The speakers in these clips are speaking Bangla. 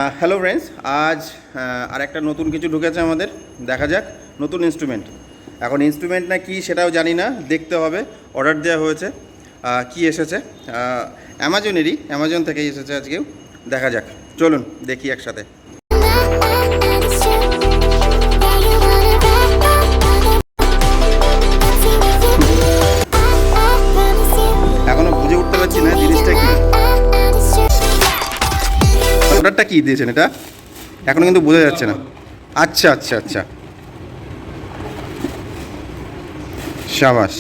হ্যালো ফ্রেন্ডস, আজ আর একটা নতুন কিছু ঢুকেছে আমাদের। দেখা যাক, নতুন ইনস্ট্রুমেন্ট। এখন ইনস্ট্রুমেন্ট না কি সেটাও জানি না, দেখতে হবে। অর্ডার দেওয়া হয়েছে, কি এসেছে অ্যামাজন থেকেই এসেছে আজকেও। দেখা যাক, চলুন দেখি একসাথে। এখনো বুঝে উঠতে পারছি না জিনিসটা কি। অর্ডারটা কি দিয়েছেন এটা এখনো কিন্তু বোঝা যাচ্ছে না। আচ্ছা আচ্ছা আচ্ছা, শাবাশ।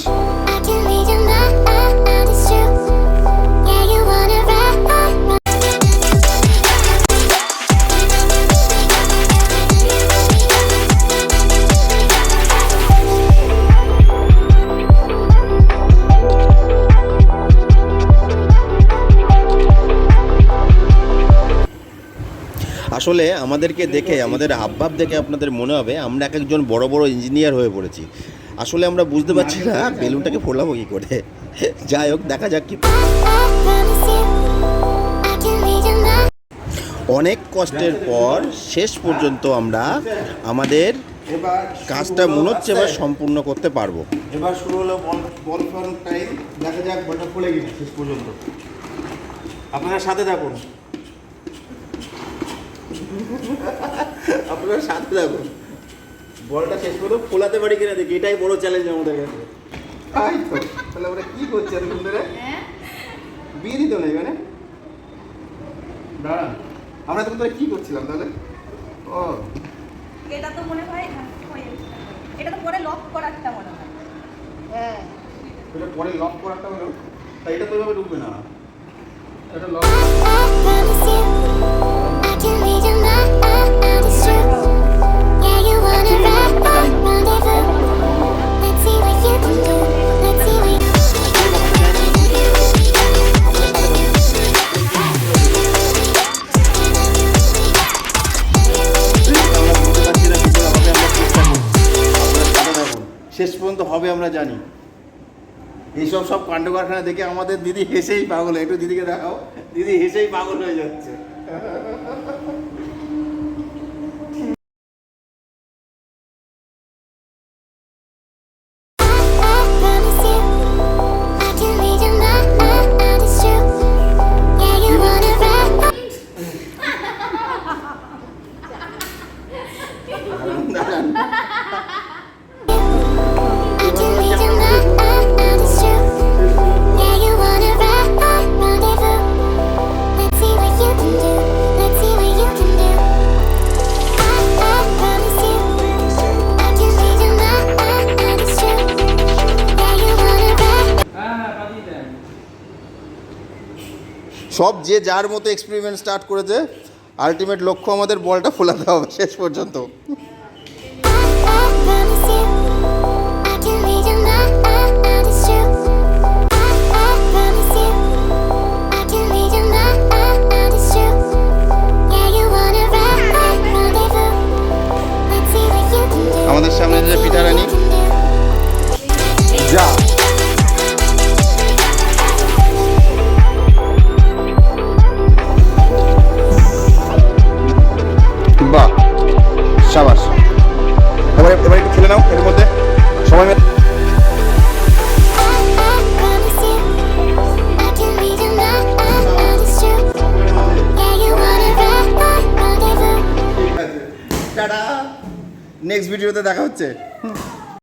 আসলে আমাদেরকে দেখে, আমাদের হাবভাব দেখে আপনাদের মনে হবে আমরা এক একজন বড় বড় ইঞ্জিনিয়ার হয়ে পড়েছি। আসলে আমরা বুঝতে পারছি না বেলুনটাকে ফোলাবো কী করে। যাই হোক, দেখা যাক কি। অনেক কষ্টের পর শেষ পর্যন্ত আমরা আমাদের কাজটা মনে হচ্ছে এবার সম্পূর্ণ করতে পারবো। এবার শুরু হলো বল ফ্রন্ট টাইম। দেখা যাক বলটা খুলে গেছে শেষ পর্যন্ত। আপনারা সাথে থাকুন, আপনারা সাথে থাকুন। বলটা শেষ পর্যন্ত ফোলাতে পারি কিনা দেখি, এটাই বড় চ্যালেঞ্জ আমাদের কাছে। তাই তো, তাহলে আমরা কি করছি আর বন্ধুরা? বিয়ে দিত না এখানে দাঁড়ান, আমরা তো কি করছিলাম তাহলে? ও, এটা তো মনে হয় এটা তো পরে লক করাটা মনে হয়। হ্যাঁ, এটা পরে লক করাটা হলো, তাই এটা তো এভাবে ঢুকবে না। এটা লক শেষ পর্যন্ত হবে আমরা জানি। এইসব সব কাণ্ড কারখানা দেখে আমাদের দিদি হেসেই পাগল। একটু দিদিকে দেখাও, দিদি হেসেই পাগল হয়ে যাচ্ছে। সব যে যার মতো এক্সপেরিমেন্ট স্টার্ট করেছে, আলটিমেট লক্ষ্য আমাদের বলটা ফোলাতে হবে শেষ পর্যন্ত। আমাদের সামনে যে পিঠা রানী, যা বাহ, শাবাশ। এবার একটু খেলে নাও এর মধ্যে সময় মেলে। নেক্সট ভিডিওতে দেখা হচ্ছে।